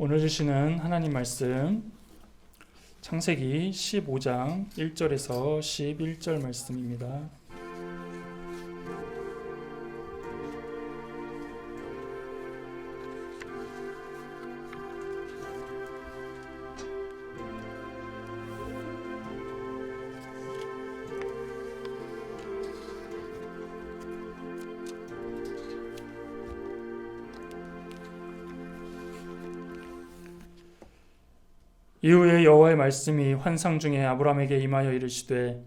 오늘 주시는 하나님 말씀 창세기 15장 1절에서 11절 말씀입니다. 이후에 여호와의 말씀이 환상 중에 아브라함에게 임하여 이르시되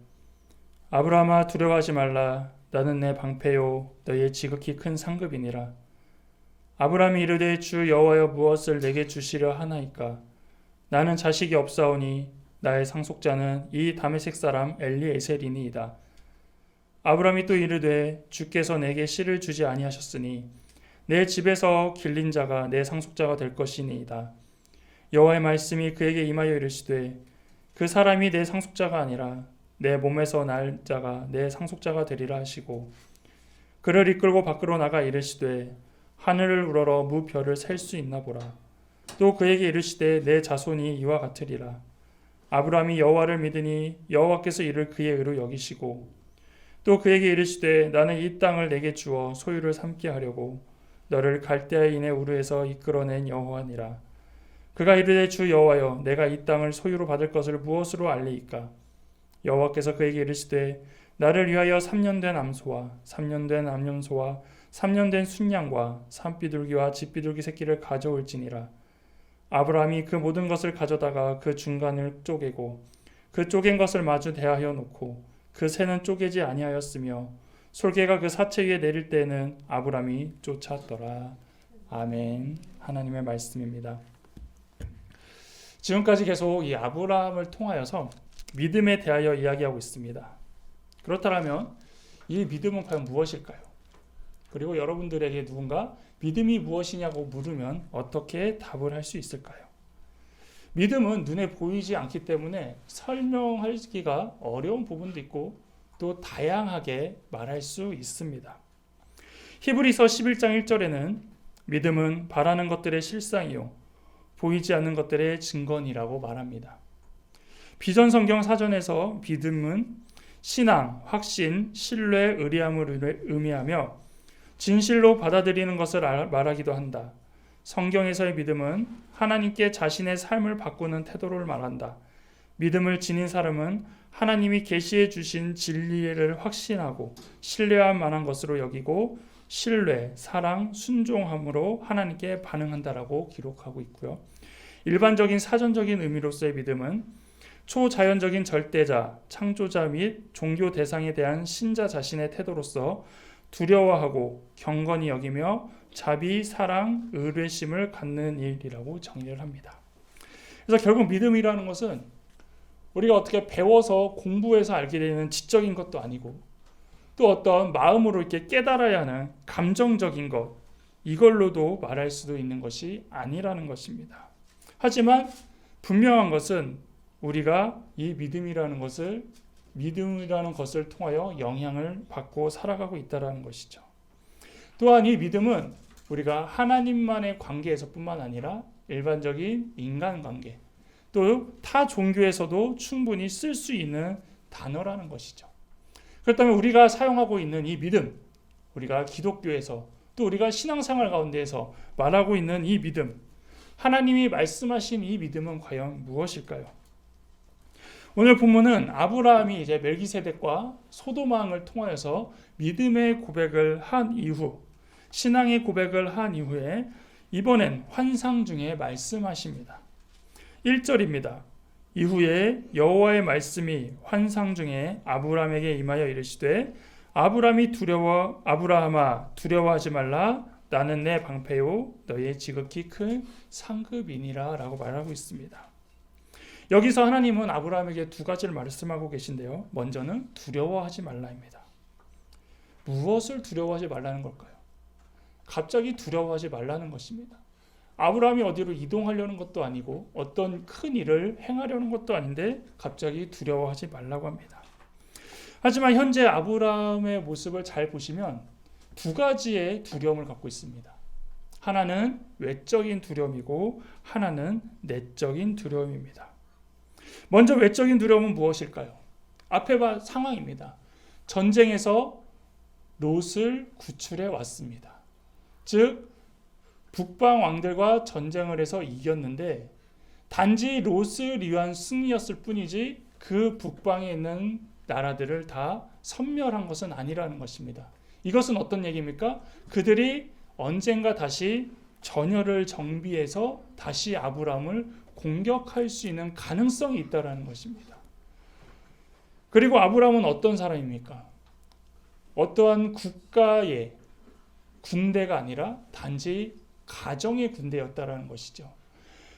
아브라함아 두려워하지 말라. 나는 내 방패요 너희의 지극히 큰 상급이니라. 아브라함이 이르되 주 여호와여 무엇을 내게 주시려 하나이까. 나는 자식이 없사오니 나의 상속자는 이 다메섹 사람 엘리에셀이니이다. 아브라함이 또 이르되 주께서 내게 씨를 주지 아니하셨으니 내 집에서 길린 자가 내 상속자가 될 것이니이다. 여호와의 말씀이 그에게 임하여 이르시되 그 사람이 내 상속자가 아니라 내 몸에서 날 자가 내 상속자가 되리라 하시고 그를 이끌고 밖으로 나가 이르시되 하늘을 우러러 무별을 셀 수 있나 보라. 또 그에게 이르시되 내 자손이 이와 같으리라. 아브라함이 여호와를 믿으니 여호와께서 이를 그의 의로 여기시고 또 그에게 이르시되 나는 이 땅을 내게 주어 소유를 삼게 하려고 너를 갈대아인의 우르에서 이끌어낸 여호와니라. 그가 이르되 주 여호와여 내가 이 땅을 소유로 받을 것을 무엇으로 알리이까. 여호와께서 그에게 이르시되 나를 위하여 3년 된 암소와 3년 된 암염소와 3년 된 순양과 산비둘기와 집비둘기 새끼를 가져올지니라. 아브라함이 그 모든 것을 가져다가 그 중간을 쪼개고 그 쪼갠 것을 마주 대하여 놓고 그 새는 쪼개지 아니하였으며 솔개가 그 사체 위에 내릴 때에는 아브라함이 쫓았더라. 아멘. 하나님의 말씀입니다. 지금까지 계속 이 아브라함을 통하여서 믿음에 대하여 이야기하고 있습니다. 그렇다면 이 믿음은 과연 무엇일까요? 그리고 여러분들에게 누군가 믿음이 무엇이냐고 물으면 어떻게 답을 할 수 있을까요? 믿음은 눈에 보이지 않기 때문에 설명하기가 어려운 부분도 있고 또 다양하게 말할 수 있습니다. 히브리서 11장 1절에는 믿음은 바라는 것들의 실상이요 보이지 않는 것들의 증거니라고 말합니다. 비전성경 사전에서 믿음은 신앙, 확신, 신뢰, 의리함을 의미하며 진실로 받아들이는 것을 말하기도 한다. 성경에서의 믿음은 하나님께 자신의 삶을 바꾸는 태도를 말한다. 믿음을 지닌 사람은 하나님이 계시해 주신 진리를 확신하고 신뢰할 만한 것으로 여기고 신뢰, 사랑, 순종함으로 하나님께 반응한다라고 기록하고 있고요. 일반적인 사전적인 의미로서의 믿음은 초자연적인 절대자, 창조자 및 종교 대상에 대한 신자 자신의 태도로서 두려워하고 경건히 여기며 자비, 사랑, 의뢰심을 갖는 일이라고 정의를 합니다. 그래서 결국 믿음이라는 것은 우리가 어떻게 배워서 공부해서 알게 되는 지적인 것도 아니고 또 어떤 마음으로 이렇게 깨달아야 하는 감정적인 것, 이걸로도 말할 수도 있는 것이 아니라는 것입니다. 하지만 분명한 것은 우리가 이 믿음이라는 것을 통하여 영향을 받고 살아가고 있다는 것이죠. 또한 이 믿음은 우리가 하나님만의 관계에서뿐만 아니라 일반적인 인간관계, 또 타 종교에서도 충분히 쓸 수 있는 단어라는 것이죠. 그렇다면 우리가 사용하고 있는 이 믿음, 우리가 기독교에서 또 우리가 신앙생활 가운데에서 말하고 있는 이 믿음, 하나님이 말씀하신 이 믿음은 과연 무엇일까요? 오늘 본문은 아브라함이 이제 멜기세덱과 소돔 왕을 통하여서 믿음의 고백을 한 이후, 신앙의 고백을 한 이후에 이번엔 환상 중에 말씀하십니다. 1절입니다. 이후에 여호와의 말씀이 환상 중에 아브라함에게 임하여 이르시되 아브라함아 두려워하지 말라. 나는 내 방패요 너의 지극히 큰 상급이니라 라고 말하고 있습니다. 여기서 하나님은 아브라함에게 두 가지를 말씀하고 계신데요. 먼저는 두려워하지 말라입니다. 무엇을 두려워하지 말라는 걸까요? 갑자기 두려워하지 말라는 것입니다. 아브라함이 어디로 이동하려는 것도 아니고 어떤 큰 일을 행하려는 것도 아닌데 갑자기 두려워하지 말라고 합니다. 하지만 현재 아브라함의 모습을 잘 보시면 두 가지의 두려움을 갖고 있습니다. 하나는 외적인 두려움이고 하나는 내적인 두려움입니다. 먼저 외적인 두려움은 무엇일까요? 앞에 봐 상황입니다. 전쟁에서 롯을 구출해 왔습니다. 즉 북방 왕들과 전쟁을 해서 이겼는데 단지 롯을 위한 승리였을 뿐이지 그 북방에 있는 나라들을 다 섬멸한 것은 아니라는 것입니다. 이것은 어떤 얘기입니까? 그들이 언젠가 다시 전열을 정비해서 다시 아브라함을 공격할 수 있는 가능성이 있다는 것입니다. 그리고 아브라함은 어떤 사람입니까? 어떠한 국가의 군대가 아니라 단지 가정의 군대였다라는 것이죠.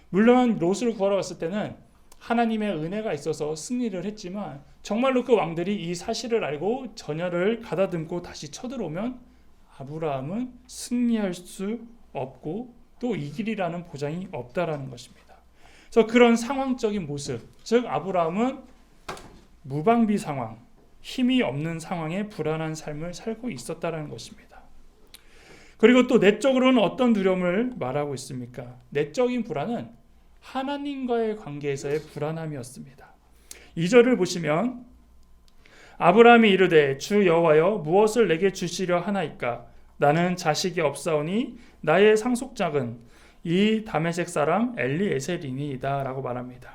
물론 롯을 구하러 갔을 때는 하나님의 은혜가 있어서 승리를 했지만 정말로 그 왕들이 이 사실을 알고 전열을 가다듬고 다시 쳐들어오면 아브라함은 승리할 수 없고 또 이길이라는 보장이 없다라는 것입니다. 그래서 그런 상황적인 모습, 즉 아브라함은 무방비 상황, 힘이 없는 상황에 불안한 삶을 살고 있었다라는 것입니다. 그리고 또 내적으로는 어떤 두려움을 말하고 있습니까? 내적인 불안은 하나님과의 관계에서의 불안함이었습니다. 2절을 보시면 아브라함이 이르되 주 여호와여 무엇을 내게 주시려 하나이까? 나는 자식이 없사오니 나의 상속작은 이 다메섹 사람 엘리에셀이니이다 라고 말합니다.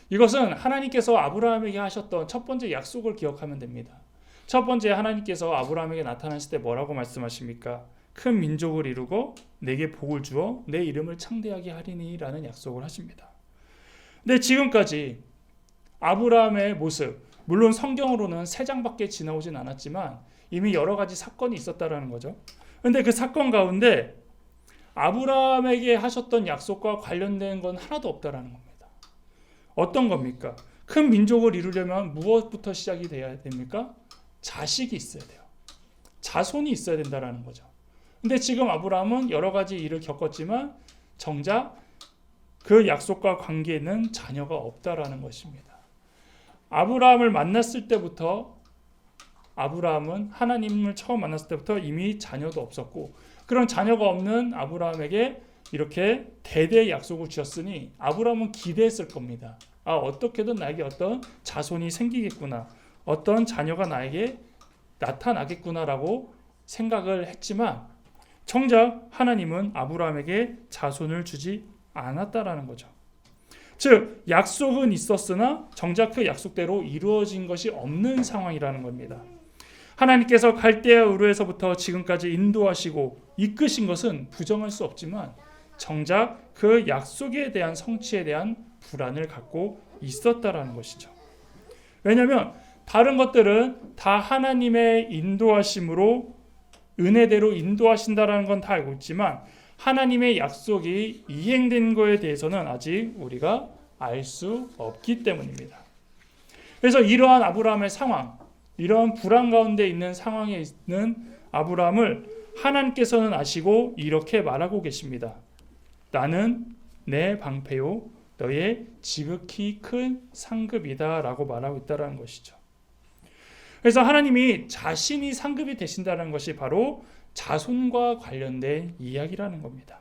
이것은 하나님께서 아브라함에게 하셨던 첫 번째 약속을 기억하면 됩니다. 첫 번째 하나님께서 아브라함에게 나타나실 때 뭐라고 말씀하십니까? 큰 민족을 이루고 내게 복을 주어 내 이름을 창대하게 하리니 라는 약속을 하십니다. 근데 지금까지 아브라함의 모습, 물론 성경으로는 3장밖에 지나오진 않았지만 이미 여러 가지 사건이 있었다라는 거죠. 근데 그 사건 가운데 아브라함에게 하셨던 약속과 관련된 건 하나도 없다라는 겁니다. 어떤 겁니까? 큰 민족을 이루려면 무엇부터 시작이 돼야 됩니까? 자식이 있어야 돼요. 자손이 있어야 된다라는 거죠. 근데 지금 아브라함은 여러 가지 일을 겪었지만 정작 그 약속과 관계에는 자녀가 없다라는 것입니다. 아브라함을 만났을 때부터 아브라함은 하나님을 처음 만났을 때부터 이미 자녀도 없었고 그런 자녀가 없는 아브라함에게 이렇게 대대의 약속을 주셨으니 아브라함은 기대했을 겁니다. 아, 어떻게든 나에게 어떤 자손이 생기겠구나. 어떤 자녀가 나에게 나타나겠구나라고 생각을 했지만 정작 하나님은 아브라함에게 자손을 주지 않았다라는 거죠. 즉 약속은 있었으나 정작 그 약속대로 이루어진 것이 없는 상황이라는 겁니다. 하나님께서 갈대아 우르에서부터 지금까지 인도하시고 이끄신 것은 부정할 수 없지만 정작 그 약속에 대한 성취에 대한 불안을 갖고 있었다라는 것이죠. 왜냐하면 다른 것들은 다 하나님의 인도하심으로 은혜대로 인도하신다라는 건 다 알고 있지만 하나님의 약속이 이행된 거에 대해서는 아직 우리가 알 수 없기 때문입니다. 그래서 이러한 아브라함의 상황, 이러한 불안 가운데 있는 상황에 있는 아브라함을 하나님께서는 아시고 이렇게 말하고 계십니다. 나는 내 방패요 너의 지극히 큰 상급이다 라고 말하고 있다는 것이죠. 그래서 하나님이 자신이 상급이 되신다는 것이 바로 자손과 관련된 이야기라는 겁니다.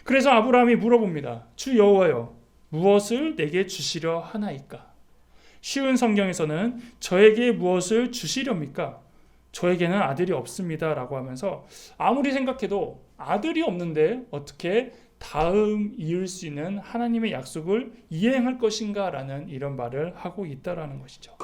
그래서 아브라함이 물어봅니다. 주 여호와여 무엇을 내게 주시려 하나이까? 쉬운 성경에서는 저에게 무엇을 주시렵니까? 저에게는 아들이 없습니다 라고 하면서 아무리 생각해도 아들이 없는데 어떻게 다음 이을 수 있는 하나님의 약속을 이행할 것인가 라는 이런 말을 하고 있다라는 것이죠.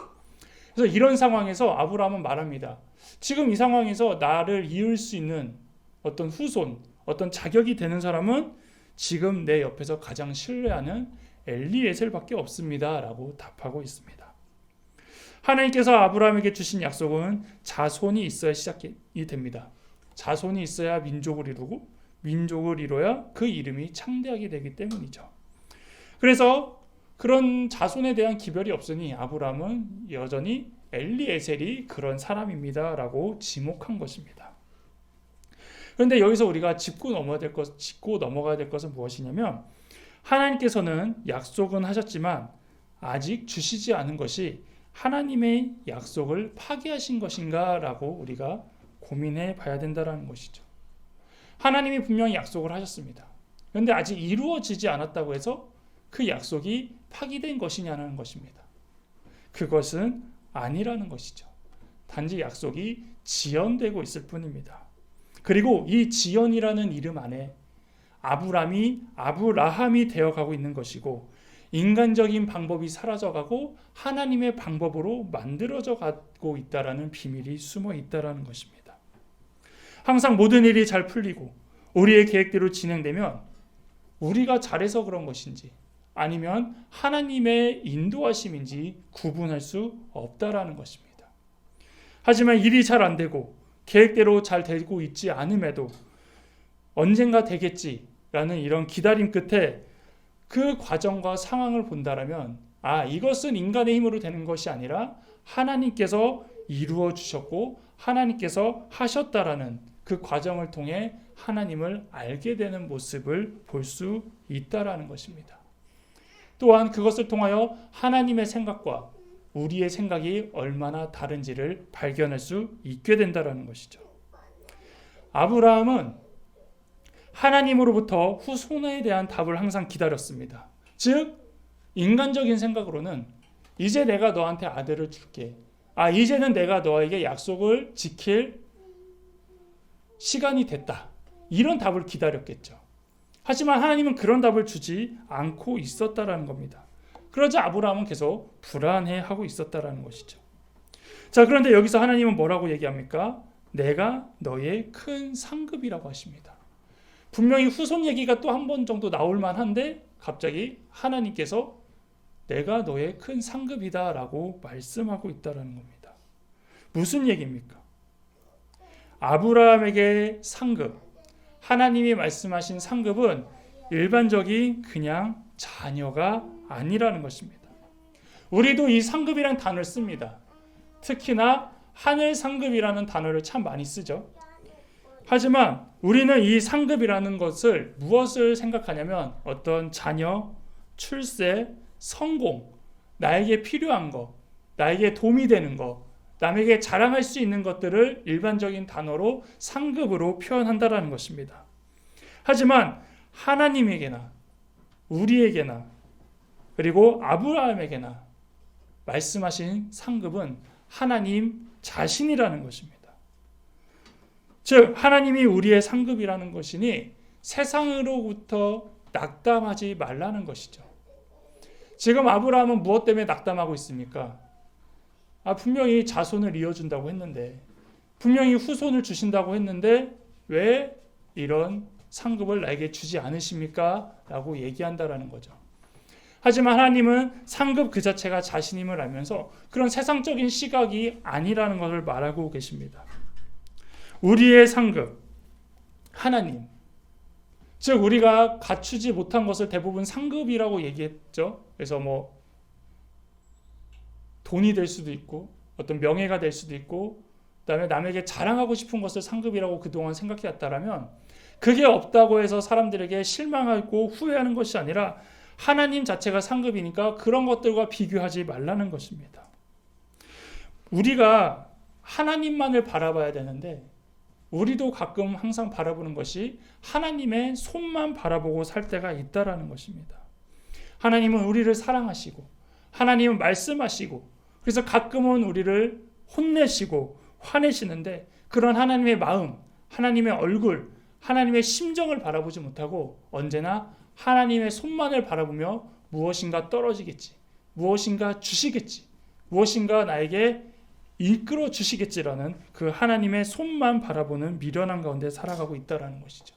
그래서 이런 상황에서 아브라함은 말합니다. 지금 이 상황에서 나를 이을 수 있는 어떤 후손, 어떤 자격이 되는 사람은 지금 내 옆에서 가장 신뢰하는 엘리에셀밖에 없습니다 라고 답하고 있습니다. 하나님께서 아브라함에게 주신 약속은 자손이 있어야 시작이 됩니다. 자손이 있어야 민족을 이루고 민족을 이뤄야 그 이름이 창대하게 되기 때문이죠. 그래서 그런 자손에 대한 기별이 없으니 아브라함은 여전히 엘리에셀이 그런 사람입니다 라고 지목한 것입니다. 그런데 여기서 우리가 짚고 넘어가야 될 것은 무엇이냐면 하나님께서는 약속은 하셨지만 아직 주시지 않은 것이 하나님의 약속을 파기하신 것인가 라고 우리가 고민해 봐야 된다는 것이죠. 하나님이 분명히 약속을 하셨습니다. 그런데 아직 이루어지지 않았다고 해서 그 약속이 파기된 것이냐는 것입니다. 그것은 아니라는 것이죠. 단지 약속이 지연되고 있을 뿐입니다. 그리고 이 지연이라는 이름 안에 아브람이 아브라함이 되어가고 있는 것이고, 인간적인 방법이 사라져가고 하나님의 방법으로 만들어져 가고 있다라는 비밀이 숨어 있다라는 것입니다. 항상 모든 일이 잘 풀리고 우리의 계획대로 진행되면 우리가 잘해서 그런 것인지 아니면 하나님의 인도하심인지 구분할 수 없다라는 것입니다. 하지만 일이 잘 안 되고 계획대로 잘 되고 있지 않음에도 언젠가 되겠지라는 이런 기다림 끝에 그 과정과 상황을 본다라면, 이것은 인간의 힘으로 되는 것이 아니라 하나님께서 이루어 주셨고 하나님께서 하셨다라는 그 과정을 통해 하나님을 알게 되는 모습을 볼 수 있다라는 것입니다. 또한 그것을 통하여 하나님의 생각과 우리의 생각이 얼마나 다른지를 발견할 수 있게 된다라는 것이죠. 아브라함은 하나님으로부터 후손에 대한 답을 항상 기다렸습니다. 즉, 인간적인 생각으로는 이제 내가 너한테 아들을 줄게. 이제는 내가 너에게 약속을 지킬 시간이 됐다. 이런 답을 기다렸겠죠. 하지만 하나님은 그런 답을 주지 않고 있었다라는 겁니다. 그러자 아브라함은 계속 불안해하고 있었다라는 것이죠. 자, 그런데 여기서 하나님은 뭐라고 얘기합니까? 내가 너의 큰 상급이라고 하십니다. 분명히 후손 얘기가 또 한 번 정도 나올 만한데 갑자기 하나님께서 내가 너의 큰 상급이다 라고 말씀하고 있다는 겁니다. 무슨 얘기입니까? 아브라함에게 상급, 하나님이 말씀하신 상급은 일반적인 그냥 자녀가 아니라는 것입니다. 우리도 이 상급이라는 단어를 씁니다. 특히나 하늘 상급이라는 단어를 참 많이 쓰죠. 하지만 우리는 이 상급이라는 것을 무엇을 생각하냐면 어떤 자녀, 출세, 성공, 나에게 필요한 것, 나에게 도움이 되는 것, 남에게 자랑할 수 있는 것들을 일반적인 단어로 상급으로 표현한다라는 것입니다. 하지만 하나님에게나 우리에게나 그리고 아브라함에게나 말씀하신 상급은 하나님 자신이라는 것입니다. 즉 하나님이 우리의 상급이라는 것이니 세상으로부터 낙담하지 말라는 것이죠. 지금 아브라함은 무엇 때문에 낙담하고 있습니까? 분명히 자손을 이어준다고 했는데, 분명히 후손을 주신다고 했는데 왜 이런 상급을 나에게 주지 않으십니까? 라고 얘기한다라는 거죠. 하지만 하나님은 상급 그 자체가 자신임을 알면서 그런 세상적인 시각이 아니라는 것을 말하고 계십니다. 우리의 상급, 하나님, 즉 우리가 갖추지 못한 것을 대부분 상급이라고 얘기했죠. 그래서 돈이 될 수도 있고 어떤 명예가 될 수도 있고 그다음에 남에게 자랑하고 싶은 것을 상급이라고 그동안 생각해왔다라면 그게 없다고 해서 사람들에게 실망하고 후회하는 것이 아니라 하나님 자체가 상급이니까 그런 것들과 비교하지 말라는 것입니다. 우리가 하나님만을 바라봐야 되는데 우리도 가끔 항상 바라보는 것이 하나님의 손만 바라보고 살 때가 있다라는 것입니다. 하나님은 우리를 사랑하시고 하나님은 말씀하시고 그래서 가끔은 우리를 혼내시고 화내시는데 그런 하나님의 마음, 하나님의 얼굴, 하나님의 심정을 바라보지 못하고 언제나 하나님의 손만을 바라보며 무엇인가 떨어지겠지, 무엇인가 주시겠지, 무엇인가 나에게 이끌어 주시겠지라는 그 하나님의 손만 바라보는 미련한 가운데 살아가고 있다는 것이죠.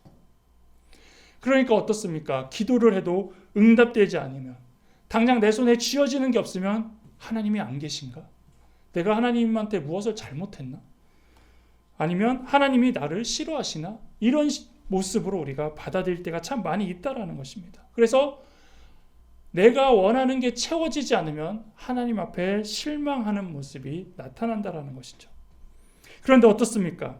그러니까 어떻습니까? 기도를 해도 응답되지 않으면, 당장 내 손에 쥐어지는 게 없으면 하나님이 안 계신가? 내가 하나님한테 무엇을 잘못했나? 아니면 하나님이 나를 싫어하시나? 이런 모습으로 우리가 받아들일 때가 참 많이 있다라는 것입니다. 그래서 내가 원하는 게 채워지지 않으면 하나님 앞에 실망하는 모습이 나타난다라는 것이죠. 그런데 어떻습니까?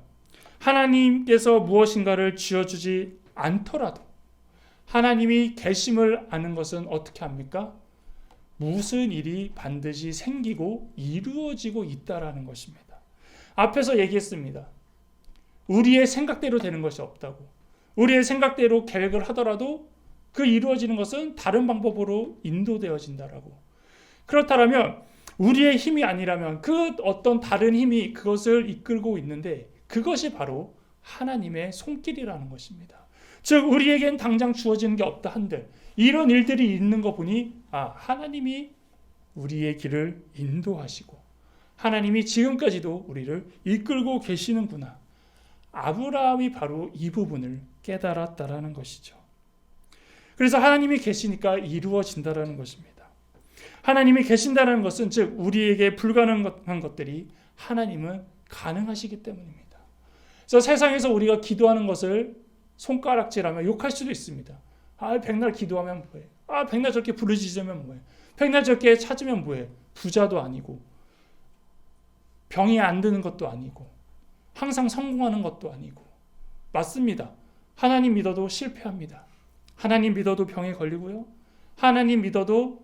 하나님께서 무엇인가를 쥐어주지 않더라도 하나님이 계심을 아는 것은 어떻게 합니까? 무슨 일이 반드시 생기고 이루어지고 있다라는 것입니다. 앞에서 얘기했습니다. 우리의 생각대로 되는 것이 없다고. 우리의 생각대로 계획을 하더라도 그 이루어지는 것은 다른 방법으로 인도되어진다라고. 그렇다면 우리의 힘이 아니라면 그 어떤 다른 힘이 그것을 이끌고 있는데 그것이 바로 하나님의 손길이라는 것입니다. 즉 우리에겐 당장 주어지는 게 없다 한들 이런 일들이 있는 거 보니 하나님이 우리의 길을 인도하시고 하나님이 지금까지도 우리를 이끌고 계시는구나. 아브라함이 바로 이 부분을 깨달았다라는 것이죠. 그래서 하나님이 계시니까 이루어진다라는 것입니다. 하나님이 계신다는 것은 즉 우리에게 불가능한 것들이 하나님은 가능하시기 때문입니다. 그래서 세상에서 우리가 기도하는 것을 손가락질하며 욕할 수도 있습니다. 백날 기도하면 뭐해? 백날 저렇게 부르짖으면 뭐해? 백날 저렇게 찾으면 뭐해? 부자도 아니고 병이 안 드는 것도 아니고 항상 성공하는 것도 아니고. 맞습니다. 하나님 믿어도 실패합니다. 하나님 믿어도 병에 걸리고요. 하나님 믿어도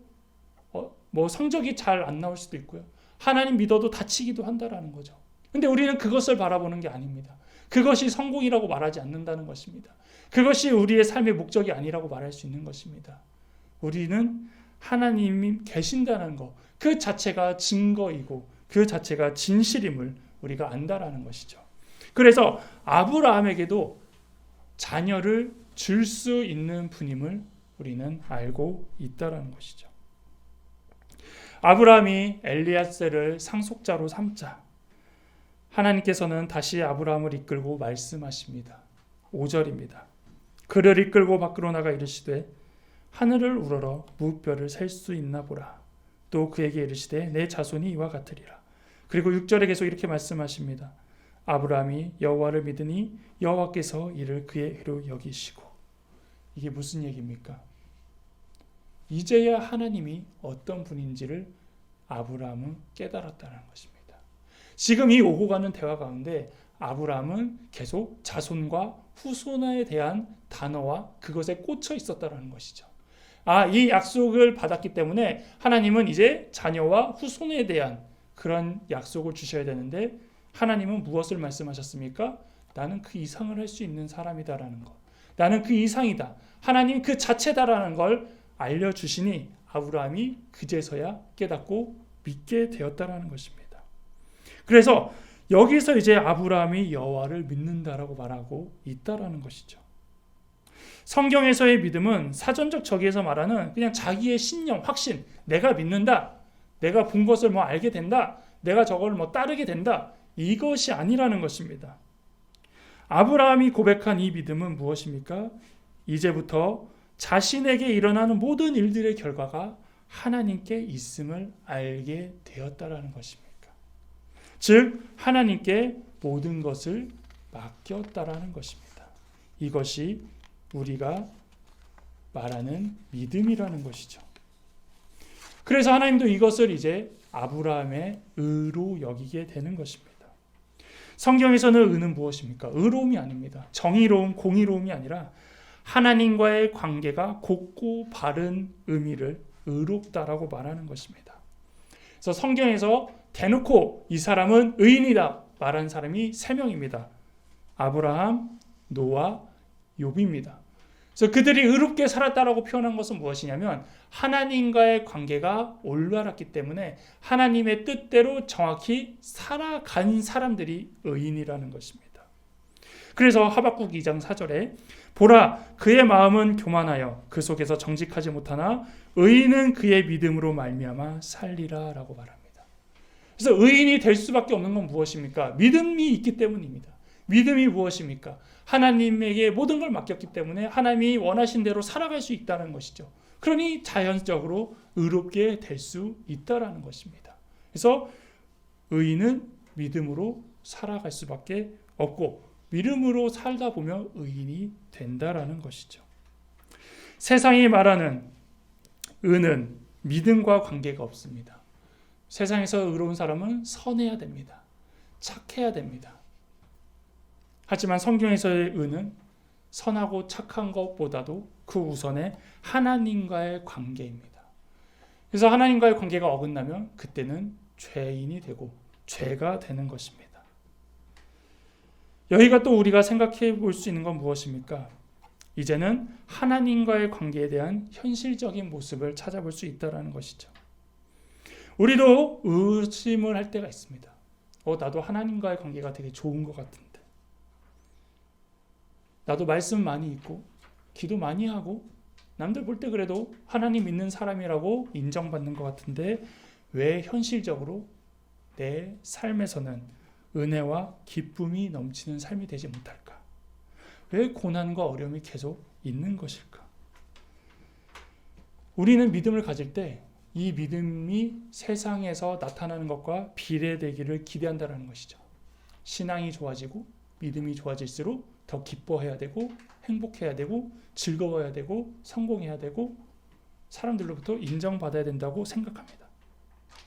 성적이 잘 안 나올 수도 있고요. 하나님 믿어도 다치기도 한다라는 거죠. 근데 우리는 그것을 바라보는 게 아닙니다. 그것이 성공이라고 말하지 않는다는 것입니다. 그것이 우리의 삶의 목적이 아니라고 말할 수 있는 것입니다. 우리는 하나님이 계신다는 것, 그 자체가 증거이고 그 자체가 진실임을 우리가 안다라는 것이죠. 그래서 아브라함에게도 자녀를 줄 수 있는 분임을 우리는 알고 있다라는 것이죠. 아브라함이 엘리야세를 상속자로 삼자 하나님께서는 다시 아브라함을 이끌고 말씀하십니다. 5절입니다. 그를 이끌고 밖으로 나가 이르시되 하늘을 우러러 무뼈를 셀 수 있나 보라. 또 그에게 이르시되 내 자손이 이와 같으리라. 그리고 6절에 계속 이렇게 말씀하십니다. 아브라함이 여호와를 믿으니 여호와께서 이를 그의 의로 여기시고. 이게 무슨 얘기입니까? 이제야 하나님이 어떤 분인지를 아브라함은 깨달았다는 것입니다. 지금 이 오고 가는 대화 가운데 아브라함은 계속 자손과 후손에 대한 단어와 그것에 꽂혀 있었다는 것이죠. 이 약속을 받았기 때문에 하나님은 이제 자녀와 후손에 대한 그런 약속을 주셔야 되는데 하나님은 무엇을 말씀하셨습니까? 나는 그 이상을 할 수 있는 사람이다라는 것. 나는 그 이상이다. 하나님 그 자체다라는 걸 알려주시니 아브라함이 그제서야 깨닫고 믿게 되었다라는 것입니다. 그래서 여기서 이제 아브라함이 여호와를 믿는다라고 말하고 있다라는 것이죠. 성경에서의 믿음은 사전적 저기에서 말하는 그냥 자기의 신념, 확신, 내가 믿는다, 내가 본 것을 알게 된다, 내가 저걸 따르게 된다, 이것이 아니라는 것입니다. 아브라함이 고백한 이 믿음은 무엇입니까? 이제부터 자신에게 일어나는 모든 일들의 결과가 하나님께 있음을 알게 되었다라는 것입니다. 즉 하나님께 모든 것을 맡겼다라는 것입니다. 이것이 우리가 말하는 믿음이라는 것이죠. 그래서 하나님도 이것을 이제 아브라함의 의로 여기게 되는 것입니다. 성경에서는 의는 무엇입니까? 의로움이 아닙니다. 정의로움, 공의로움이 아니라 하나님과의 관계가 곱고 바른 의미를 의롭다라고 말하는 것입니다. 그래서 성경에서 대놓고 이 사람은 의인이다 말한 사람이 3명입니다. 아브라함, 노아, 욥입니다. 그래서 그들이 의롭게 살았다라고 표현한 것은 무엇이냐면 하나님과의 관계가 올바랐기 때문에 하나님의 뜻대로 정확히 살아간 사람들이 의인이라는 것입니다. 그래서 하박국 2장 4절에 보라 그의 마음은 교만하여 그 속에서 정직하지 못하나 의인은 그의 믿음으로 말미암아 살리라 라고 말합니다. 그래서 의인이 될 수밖에 없는 건 무엇입니까? 믿음이 있기 때문입니다. 믿음이 무엇입니까? 하나님에게 모든 걸 맡겼기 때문에 하나님이 원하신 대로 살아갈 수 있다는 것이죠. 그러니 자연적으로 의롭게 될 수 있다는 것입니다. 그래서 의인은 믿음으로 살아갈 수밖에 없고 믿음으로 살다 보면 의인이 된다라는 것이죠. 세상이 말하는 의는 믿음과 관계가 없습니다. 세상에서 의로운 사람은 선해야 됩니다. 착해야 됩니다. 하지만 성경에서의 의는 선하고 착한 것보다도 그 우선에 하나님과의 관계입니다. 그래서 하나님과의 관계가 어긋나면 그때는 죄인이 되고 죄가 되는 것입니다. 여기가 또 우리가 생각해 볼 수 있는 건 무엇입니까? 이제는 하나님과의 관계에 대한 현실적인 모습을 찾아볼 수 있다는 것이죠. 우리도 의심을 할 때가 있습니다. 나도 하나님과의 관계가 되게 좋은 것 같은데, 나도 말씀 많이 읽고 기도 많이 하고 남들 볼 때 그래도 하나님 믿는 사람이라고 인정받는 것 같은데 왜 현실적으로 내 삶에서는 은혜와 기쁨이 넘치는 삶이 되지 못할까? 왜 고난과 어려움이 계속 있는 것일까? 우리는 믿음을 가질 때 이 믿음이 세상에서 나타나는 것과 비례되기를 기대한다는 것이죠. 신앙이 좋아지고 믿음이 좋아질수록 더 기뻐해야 되고 행복해야 되고 즐거워야 되고 성공해야 되고 사람들로부터 인정받아야 된다고 생각합니다.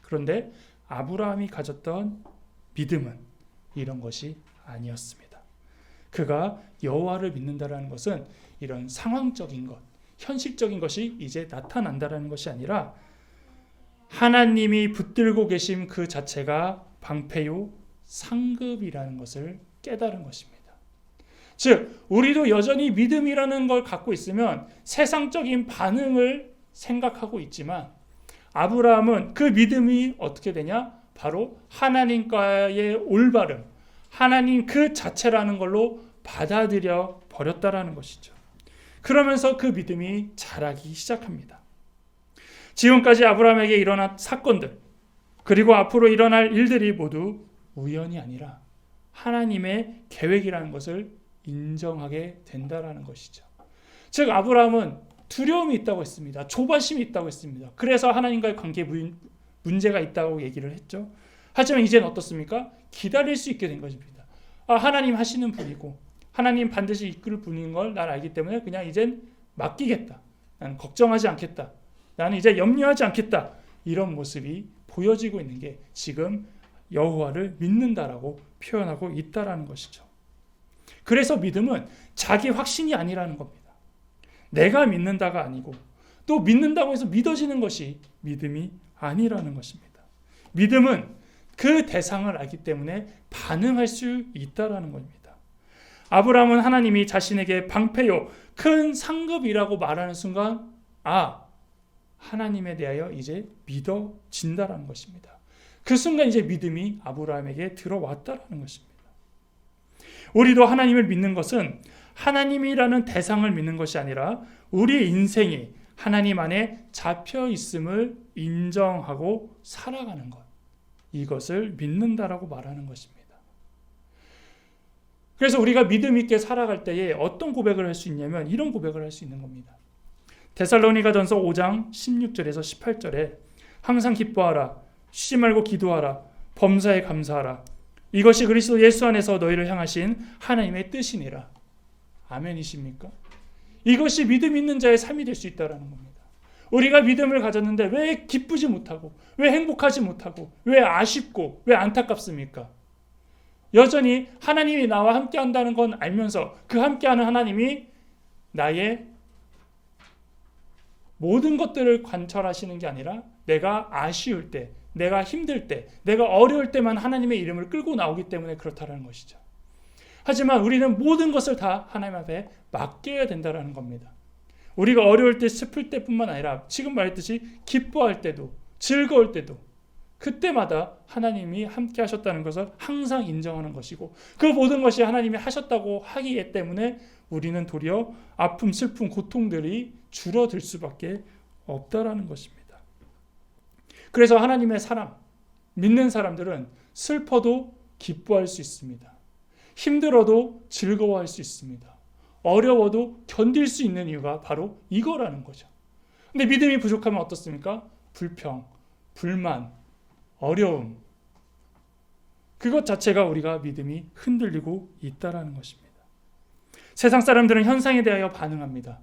그런데 아브라함이 가졌던 믿음은 이런 것이 아니었습니다. 그가 여호와를 믿는다라는 것은 이런 상황적인 것, 현실적인 것이 이제 나타난다라는 것이 아니라 하나님이 붙들고 계심 그 자체가 방패요 상급이라는 것을 깨달은 것입니다. 즉 우리도 여전히 믿음이라는 걸 갖고 있으면 세상적인 반응을 생각하고 있지만 아브라함은 그 믿음이 어떻게 되냐? 바로 하나님과의 올바름, 하나님 그 자체라는 걸로 받아들여 버렸다라는 것이죠. 그러면서 그 믿음이 자라기 시작합니다. 지금까지 아브라함에게 일어난 사건들, 그리고 앞으로 일어날 일들이 모두 우연이 아니라 하나님의 계획이라는 것을 인정하게 된다라는 것이죠. 즉 아브라함은 두려움이 있다고 했습니다. 조바심이 있다고 했습니다. 그래서 하나님과의 관계에 문제가 있다고 얘기를 했죠. 하지만 이제는 어떻습니까? 기다릴 수 있게 된 것입니다. 하나님 하시는 분이고 하나님 반드시 이끌 분인 걸 난 알기 때문에 그냥 이젠 맡기겠다. 나는 걱정하지 않겠다. 나는 이제 염려하지 않겠다. 이런 모습이 보여지고 있는 게 지금 여호와를 믿는다라고 표현하고 있다라는 것이죠. 그래서 믿음은 자기 확신이 아니라는 겁니다. 내가 믿는다가 아니고 또 믿는다고 해서 믿어지는 것이 믿음이 아니라는 것입니다. 믿음은 그 대상을 알기 때문에 반응할 수 있다라는 겁니다. 아브라함은 하나님이 자신에게 방패요 큰 상급이라고 말하는 순간 하나님에 대하여 이제 믿어진다라는 것입니다. 그 순간 이제 믿음이 아브라함에게 들어왔다라는 것입니다. 우리도 하나님을 믿는 것은 하나님이라는 대상을 믿는 것이 아니라 우리의 인생이 하나님 안에 잡혀 있음을 인정하고 살아가는 것, 이것을 믿는다라고 말하는 것입니다. 그래서 우리가 믿음 있게 살아갈 때에 어떤 고백을 할 수 있냐면 이런 고백을 할 수 있는 겁니다. 데살로니가전서 5장 16절에서 18절에 항상 기뻐하라, 쉬지 말고 기도하라, 범사에 감사하라. 이것이 그리스도 예수 안에서 너희를 향하신 하나님의 뜻이니라. 아멘이십니까? 이것이 믿음 있는 자의 삶이 될 수 있다는 겁니다. 우리가 믿음을 가졌는데 왜 기쁘지 못하고 왜 행복하지 못하고 왜 아쉽고 왜 안타깝습니까? 여전히 하나님이 나와 함께 한다는 건 알면서 그 함께하는 하나님이 나의 모든 것들을 관철하시는 게 아니라 내가 아쉬울 때, 내가 힘들 때, 내가 어려울 때만 하나님의 이름을 끌고 나오기 때문에 그렇다는 것이죠. 하지만 우리는 모든 것을 다 하나님 앞에 맡겨야 된다는 겁니다. 우리가 어려울 때, 슬플 때뿐만 아니라 지금 말했듯이 기뻐할 때도, 즐거울 때도 그때마다 하나님이 함께 하셨다는 것을 항상 인정하는 것이고 그 모든 것이 하나님이 하셨다고 하기 때문에 우리는 도리어 아픔, 슬픔, 고통들이 줄어들 수밖에 없다라는 것입니다. 그래서 하나님의 사람, 믿는 사람들은 슬퍼도 기뻐할 수 있습니다. 힘들어도 즐거워할 수 있습니다. 어려워도 견딜 수 있는 이유가 바로 이거라는 거죠. 근데 믿음이 부족하면 어떻습니까? 불평, 불만, 어려움, 그것 자체가 우리가 믿음이 흔들리고 있다라는 것입니다. 세상 사람들은 현상에 대하여 반응합니다.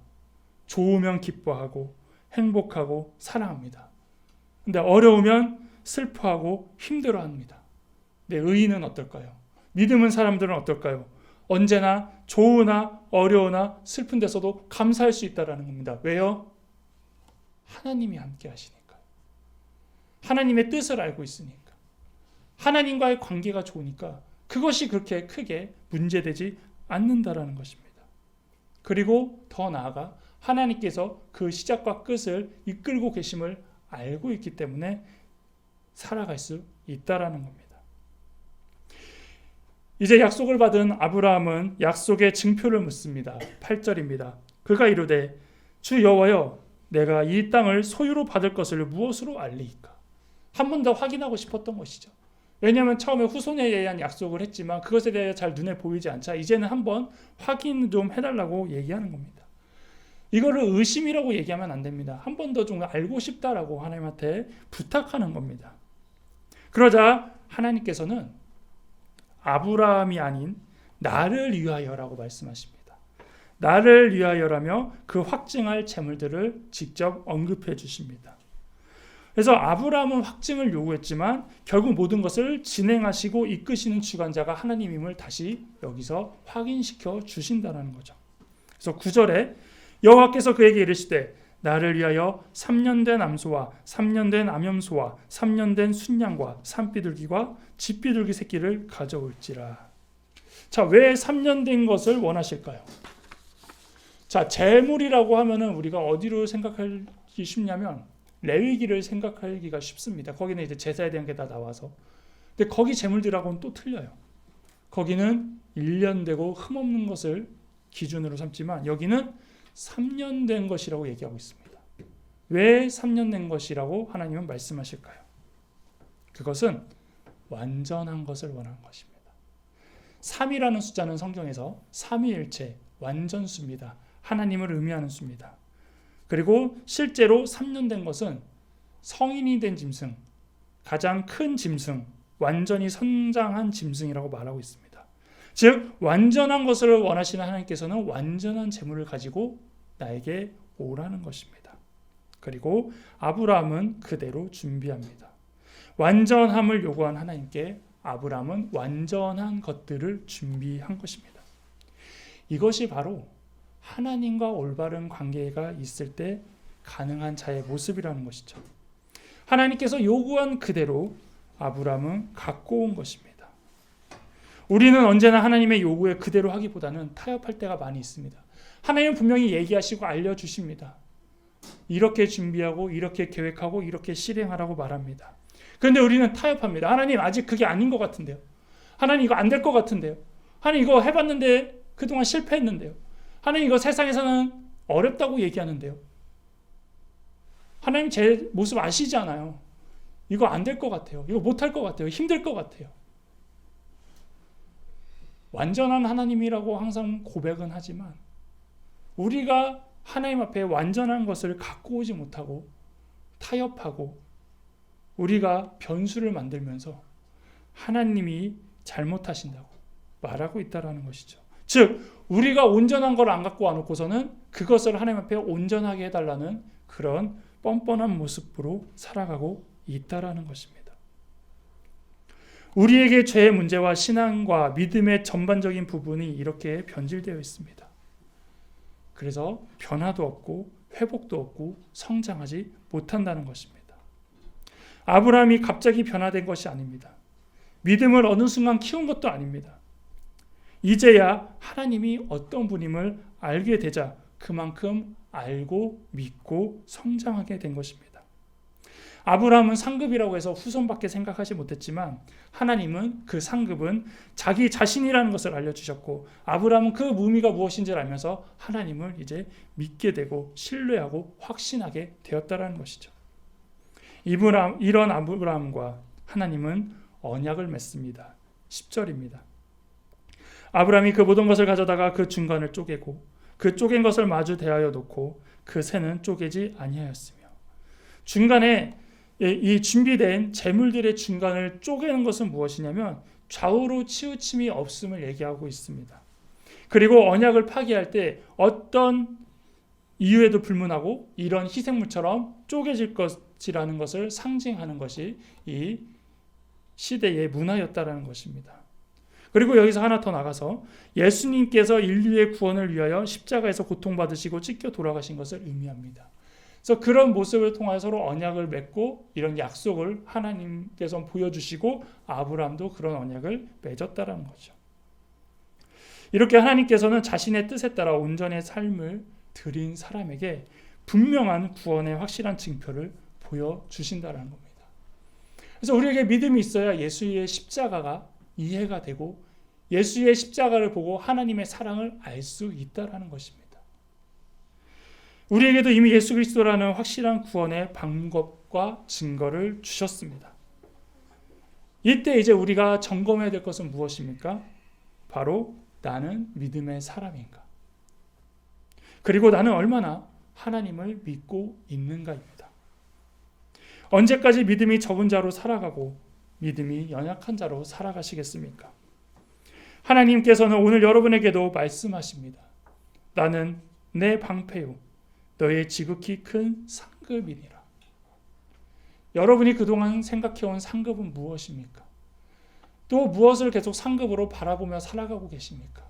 좋으면 기뻐하고 행복하고 사랑합니다. 근데 어려우면 슬퍼하고 힘들어합니다. 근데 의인은 어떨까요? 믿음은 사람들은 어떨까요? 언제나 좋으나 어려우나 슬픈 데서도 감사할 수 있다는 겁니다. 왜요? 하나님이 함께 하시니까요. 하나님의 뜻을 알고 있으니까. 하나님과의 관계가 좋으니까 그것이 그렇게 크게 문제되지 않는다라는 것입니다. 그리고 더 나아가 하나님께서 그 시작과 끝을 이끌고 계심을 알고 있기 때문에 살아갈 수 있다라는 겁니다. 이제 약속을 받은 아브라함은 약속의 증표를 묻습니다. 8절입니다. 그가 이르되 주 여호와여 내가 이 땅을 소유로 받을 것을 무엇으로 알리이까? 한 번 더 확인하고 싶었던 것이죠. 왜냐하면 처음에 후손에 의한 약속을 했지만 그것에 대해 잘 눈에 보이지 않자 이제는 한번 확인 좀 해달라고 얘기하는 겁니다. 이거를 의심이라고 얘기하면 안 됩니다. 한 번 더 좀 알고 싶다라고 하나님한테 부탁하는 겁니다. 그러자 하나님께서는 아브라함이 아닌 나를 위하여라고 말씀하십니다. 나를 위하여라며 그 확증할 재물들을 직접 언급해 주십니다. 그래서 아브라함은 확증을 요구했지만 결국 모든 것을 진행하시고 이끄시는 주관자가 하나님임을 다시 여기서 확인시켜 주신다는 거죠. 그래서 9절에 여호와께서 그에게 이르시되 나를 위하여 3년 된 암소와 3년 된 암염소와 3년 된 순양과 산비둘기와 집비둘기 새끼를 가져올지라. 자, 왜 3년 된 것을 원하실까요? 자, 재물이라고 하면은 우리가 어디로 생각하기 쉽냐면 레위기를 생각하기가 쉽습니다. 거기는 이제 제사에 대한 게 다 나와서. 근데 거기 재물들하고는 또 틀려요. 거기는 1년 되고 흠없는 것을 기준으로 삼지만 여기는 3년 된 것이라고 얘기하고 있습니다. 왜 3년 된 것이라고 하나님은 말씀하실까요? 그것은 완전한 것을 원하는 것입니다. 3이라는 숫자는 성경에서 삼위일체, 완전수입니다. 하나님을 의미하는 수입니다. 그리고 실제로 3년 된 것은 성인이 된 짐승, 가장 큰 짐승, 완전히 성장한 짐승이라고 말하고 있습니다. 즉 완전한 것을 원하시는 하나님께서는 완전한 재물을 가지고 나에게 오라는 것입니다. 그리고 아브라함은 그대로 준비합니다. 완전함을 요구한 하나님께 아브라함은 완전한 것들을 준비한 것입니다. 이것이 바로 하나님과 올바른 관계가 있을 때 가능한 자의 모습이라는 것이죠. 하나님께서 요구한 그대로 아브라함은 갖고 온 것입니다. 우리는 언제나 하나님의 요구에 그대로 하기보다는 타협할 때가 많이 있습니다. 하나님은 분명히 얘기하시고 알려주십니다. 이렇게 준비하고 이렇게 계획하고 이렇게 실행하라고 말합니다. 그런데 우리는 타협합니다. 하나님 아직 그게 아닌 것 같은데요. 하나님 이거 안 될 것 같은데요. 하나님 이거 해봤는데 그동안 실패했는데요. 하나님 이거 세상에서는 어렵다고 얘기하는데요. 하나님 제 모습 아시잖아요. 이거 안 될 것 같아요. 이거 못할 것 같아요. 힘들 것 같아요. 완전한 하나님이라고 항상 고백은 하지만 우리가 하나님 앞에 완전한 것을 갖고 오지 못하고 타협하고 우리가 변수를 만들면서 하나님이 잘못하신다고 말하고 있다는 것이죠. 즉 우리가 온전한 걸 안 갖고 와놓고서는 그것을 하나님 앞에 온전하게 해달라는 그런 뻔뻔한 모습으로 살아가고 있다는 것입니다. 우리에게 죄의 문제와 신앙과 믿음의 전반적인 부분이 이렇게 변질되어 있습니다. 그래서 변화도 없고 회복도 없고 성장하지 못한다는 것입니다. 아브라함이 갑자기 변화된 것이 아닙니다. 믿음을 어느 순간 키운 것도 아닙니다. 이제야 하나님이 어떤 분임을 알게 되자 그만큼 알고 믿고 성장하게 된 것입니다. 아브라함은 상급이라고 해서 후손밖에 생각하지 못했지만 하나님은 그 상급은 자기 자신이라는 것을 알려주셨고 아브라함은 그 의미가 무엇인지를 알면서 하나님을 이제 믿게 되고 신뢰하고 확신하게 되었다는 것이죠. 이런 아브라함과 하나님은 언약을 맺습니다. 10절입니다. 아브라함이 그 모든 것을 가져다가 그 중간을 쪼개고 그 쪼갠 것을 마주 대하여 놓고 그 새는 쪼개지 아니하였으며 중간에 이 준비된 재물들의 중간을 쪼개는 것은 무엇이냐면 좌우로 치우침이 없음을 얘기하고 있습니다. 그리고 언약을 파기할 때 어떤 이유에도 불문하고 이런 희생물처럼 쪼개질 것이라는 것을 상징하는 것이 이 시대의 문화였다라는 것입니다. 그리고 여기서 하나 더 나가서 예수님께서 인류의 구원을 위하여 십자가에서 고통받으시고 찢겨 돌아가신 것을 의미합니다. 그래서 그런 모습을 통하여 서로 언약을 맺고 이런 약속을 하나님께서 보여주시고 아브라함도 그런 언약을 맺었다는 거죠. 이렇게 하나님께서는 자신의 뜻에 따라 온전의 삶을 드린 사람에게 분명한 구원의 확실한 징표를 보여주신다는 겁니다. 그래서 우리에게 믿음이 있어야 예수의 십자가가 이해가 되고 예수의 십자가를 보고 하나님의 사랑을 알 수 있다는 것입니다. 우리에게도 이미 예수 그리스도라는 확실한 구원의 방법과 증거를 주셨습니다. 이때 이제 우리가 점검해야 될 것은 무엇입니까? 바로 나는 믿음의 사람인가? 그리고 나는 얼마나 하나님을 믿고 있는가입니다. 언제까지 믿음이 적은 자로 살아가고 믿음이 연약한 자로 살아가시겠습니까? 하나님께서는 오늘 여러분에게도 말씀하십니다. 나는 내 방패요 너의 지극히 큰 상급이니라. 여러분이 그동안 생각해온 상급은 무엇입니까? 또 무엇을 계속 상급으로 바라보며 살아가고 계십니까?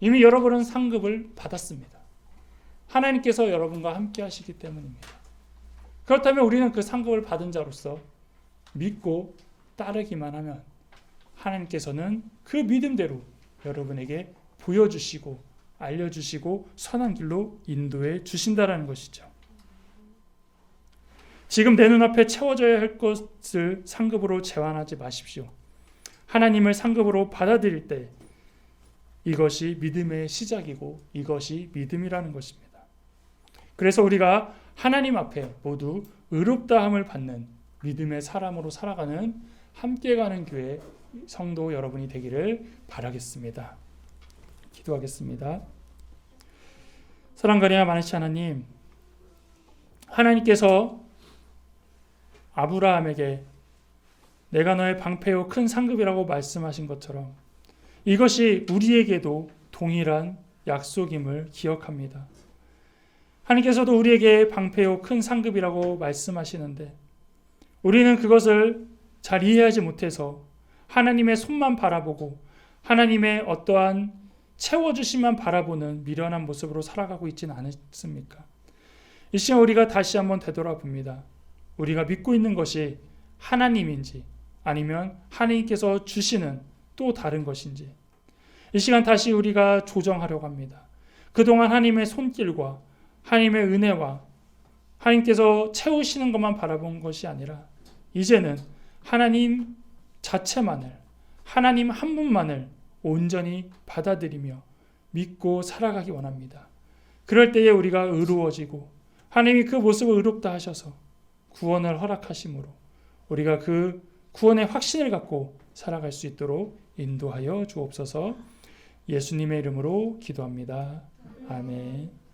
이미 여러분은 상급을 받았습니다. 하나님께서 여러분과 함께 하시기 때문입니다. 그렇다면 우리는 그 상급을 받은 자로서 믿고 따르기만 하면 하나님께서는 그 믿음대로 여러분에게 보여주시고 알려주시고 선한 길로 인도해 주신다는 것이죠. 지금 내 눈앞에 채워져야 할 것을 상급으로 재환하지 마십시오. 하나님을 상급으로 받아들일 때 이것이 믿음의 시작이고 이것이 믿음이라는 것입니다. 그래서 우리가 하나님 앞에 모두 의롭다함을 받는 믿음의 사람으로 살아가는 함께 가는 교회 성도 여러분이 되기를 바라겠습니다. 기도하겠습니다. 사랑과 은혜가 많으신 하나님, 하나님께서 아브라함에게 내가 너의 방패요 큰 상급이라고 말씀하신 것처럼 이것이 우리에게도 동일한 약속임을 기억합니다. 하나님께서도 우리에게 방패요 큰 상급이라고 말씀하시는데 우리는 그것을 잘 이해하지 못해서 하나님의 손만 바라보고 하나님의 어떠한 채워주심만 바라보는 미련한 모습으로 살아가고 있지는 않습니까? 이 시간 우리가 다시 한번 되돌아봅니다. 우리가 믿고 있는 것이 하나님인지 아니면 하나님께서 주시는 또 다른 것인지 이 시간 다시 우리가 조정하려고 합니다. 그동안 하나님의 손길과 하나님의 은혜와 하나님께서 채우시는 것만 바라본 것이 아니라 이제는 하나님 자체만을 하나님 한 분만을 온전히 받아들이며 믿고 살아가기 원합니다. 그럴 때에 우리가 의로워지고 하나님이 그 모습을 의롭다 하셔서 구원을 허락하심으로 우리가 그 구원의 확신을 갖고 살아갈 수 있도록 인도하여 주옵소서. 예수님의 이름으로 기도합니다. 아멘.